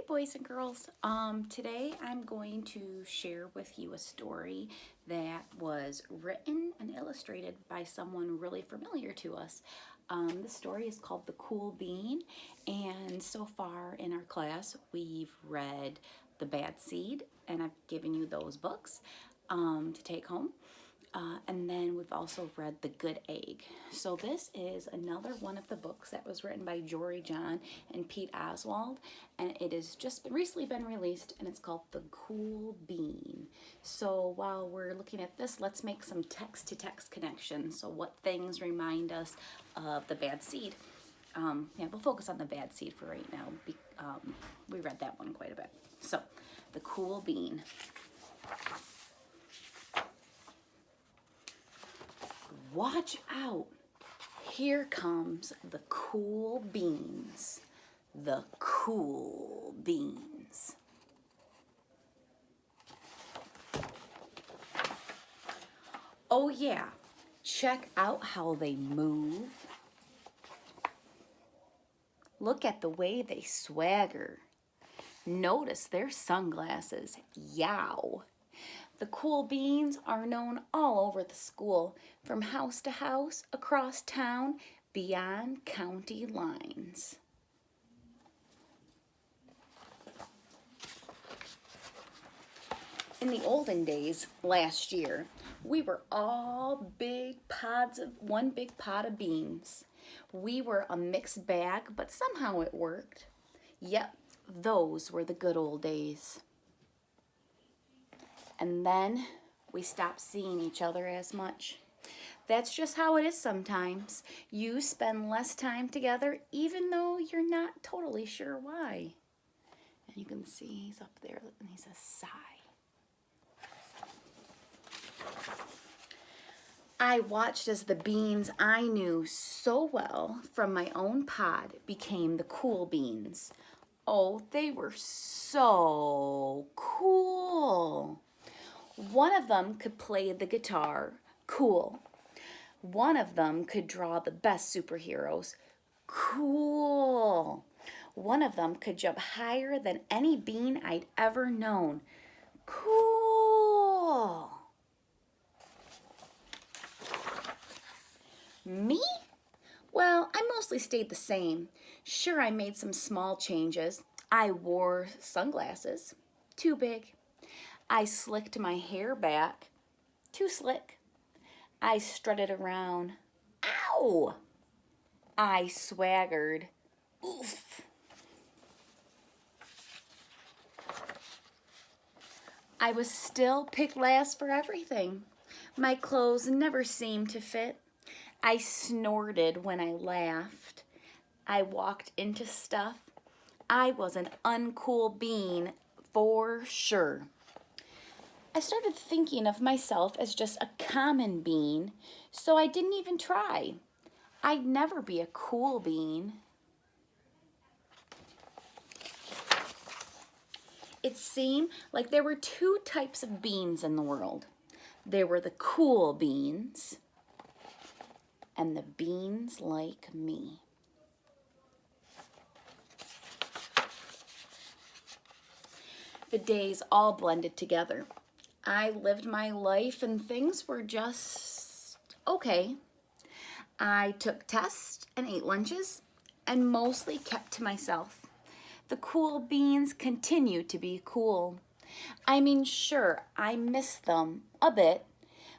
boys and girls. Today I'm going to share with you a story that was written and illustrated by someone really familiar to us. The story is called The Cool Bean, and so far in our class we've read The Bad Seed, and I've given you those books to take home. And then we've also read The Good Egg. So this is another one of the books that was written by Jory John and Pete Oswald, and it has just recently been released, and it's called The Cool Bean. So while we're looking at this, let's make some text-to-text connections. So what things remind us of the bad seed? We'll focus on the bad seed for right now. We read that one quite a bit. So, The Cool Bean. Watch out. Here comes the cool beans. The cool beans. Oh yeah, check out how they move. Look at the way they swagger. Notice their sunglasses. Yow. The cool beans are known all over the school, from house to house, across town, beyond county lines. In the olden days, last year, we were all one big pot of beans. We were a mixed bag, but somehow it worked. Yep, those were the good old days. And then we stopped seeing each other as much. That's just how it is sometimes. You spend less time together even though you're not totally sure why. And you can see he's up there and he says sigh. I watched as the beans I knew so well from my own pod became the cool beans. Oh, they were so cool. One of them could play the guitar, cool. One of them could draw the best superheroes, cool. One of them could jump higher than any bean I'd ever known, cool. Me? Well, I mostly stayed the same. Sure, I made some small changes. I wore sunglasses, too big. I slicked my hair back, too slick. I strutted around, ow! I swaggered, oof. I was still picked last for everything. My clothes never seemed to fit. I snorted when I laughed. I walked into stuff. I was an uncool bean for sure. I started thinking of myself as just a common bean, so I didn't even try. I'd never be a cool bean. It seemed like there were two types of beans in the world. There were the cool beans and the beans like me. The days all blended together. I lived my life and things were just okay. I took tests and ate lunches and mostly kept to myself. The cool beans continued to be cool. I mean, sure, I miss them a bit,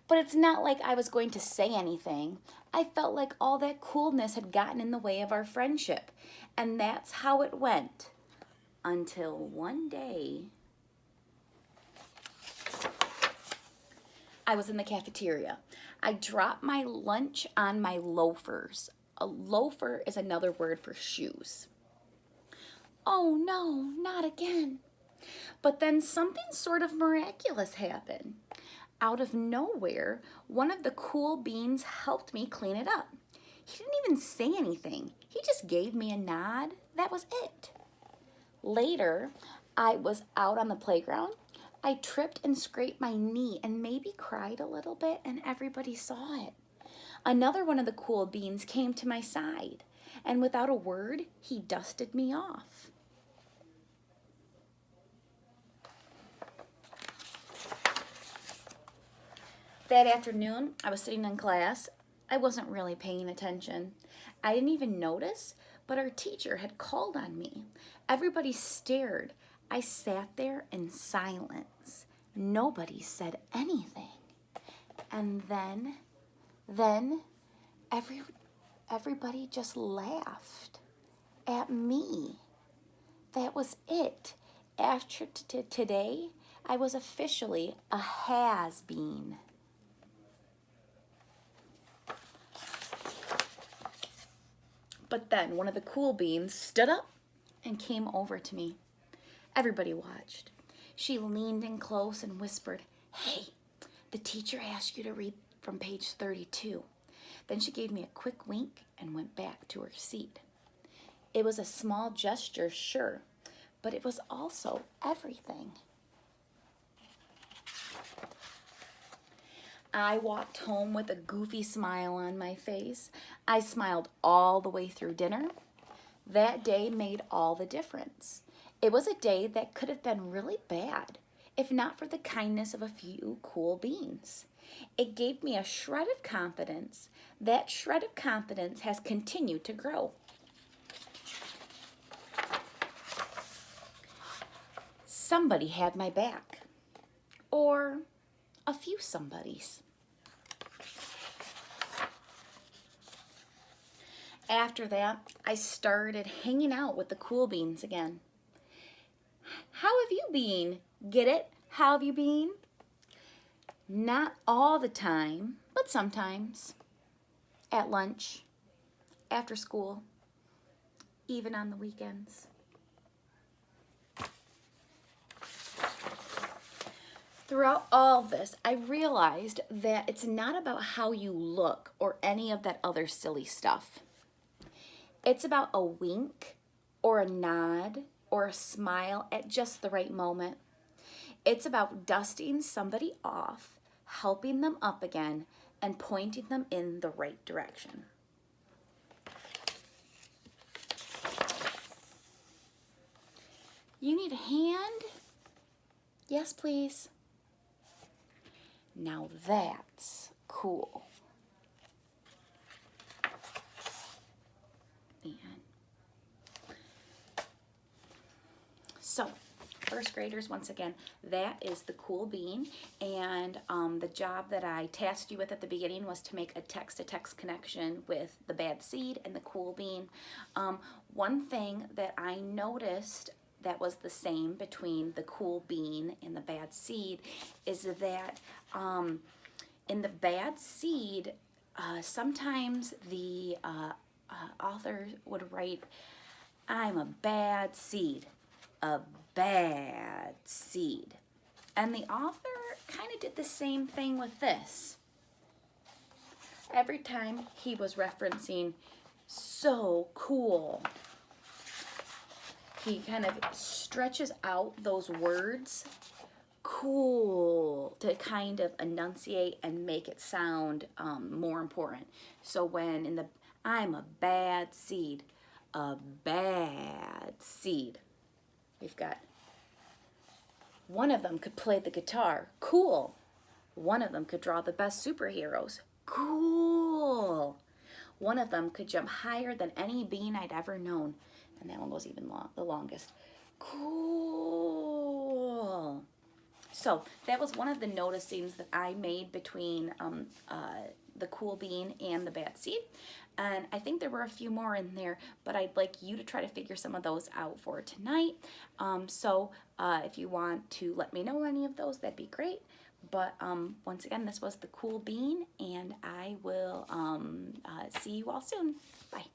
but it's not like I was going to say anything. I felt like all that coolness had gotten in the way of our friendship, and that's how it went. Until one day, I was in the cafeteria. I dropped my lunch on my loafers. A loafer is another word for shoes. Oh no, not again. But then something sort of miraculous happened. Out of nowhere, one of the cool beans helped me clean it up. He didn't even say anything. He just gave me a nod. That was it. Later, I was out on the playground. I tripped and scraped my knee and maybe cried a little bit, and everybody saw it. Another one of the cool beans came to my side, and without a word, he dusted me off. That afternoon, I was sitting in class. I wasn't really paying attention. I didn't even notice, but our teacher had called on me. Everybody stared. I sat there in silence. Nobody said anything. And then everybody just laughed at me. That was it. After today, I was officially a has-been. But then one of the cool beans stood up and came over to me. Everybody watched. She leaned in close and whispered, "Hey, the teacher asked you to read from page 32. Then she gave me a quick wink and went back to her seat. It was a small gesture, sure, but it was also everything. I walked home with a goofy smile on my face. I smiled all the way through dinner. That day made all the difference. It was a day that could have been really bad, if not for the kindness of a few cool beans. It gave me a shred of confidence. That shred of confidence has continued to grow. Somebody had my back, or a few somebodies. After that, I started hanging out with the cool beans again. How have you been? Get it? How have you been? Not all the time, but sometimes. At lunch, after school, even on the weekends. Throughout all this, I realized that it's not about how you look or any of that other silly stuff. It's about a wink or a nod or a smile at just the right moment. It's about dusting somebody off, helping them up again, and pointing them in the right direction. You need a hand? Yes, please. Now that's cool. And so, first graders, once again, that is the cool bean. And the job that I tasked you with at the beginning was to make a text-to-text connection with the bad seed and the cool bean. One thing that I noticed that was the same between the cool bean and the bad seed is that in the bad seed, sometimes the author would write, "I'm a bad seed, a bad seed." And the author kind of did the same thing with this. Every time he was referencing "so cool," he kind of stretches out those words, cool, to kind of enunciate and make it sound more important. So when in the "I'm a bad seed, a bad seed," we've got one of them could play the guitar, cool. One of them could draw the best superheroes, cool. One of them could jump higher than any bean I'd ever known. And that one goes even the longest. Cool. So that was one of the noticings that I made between the cool bean and the bad seed. And I think there were a few more in there, but I'd like you to try to figure some of those out for tonight. So if you want to let me know any of those, that'd be great. But once again, this was the cool bean, and I will see you all soon. Bye.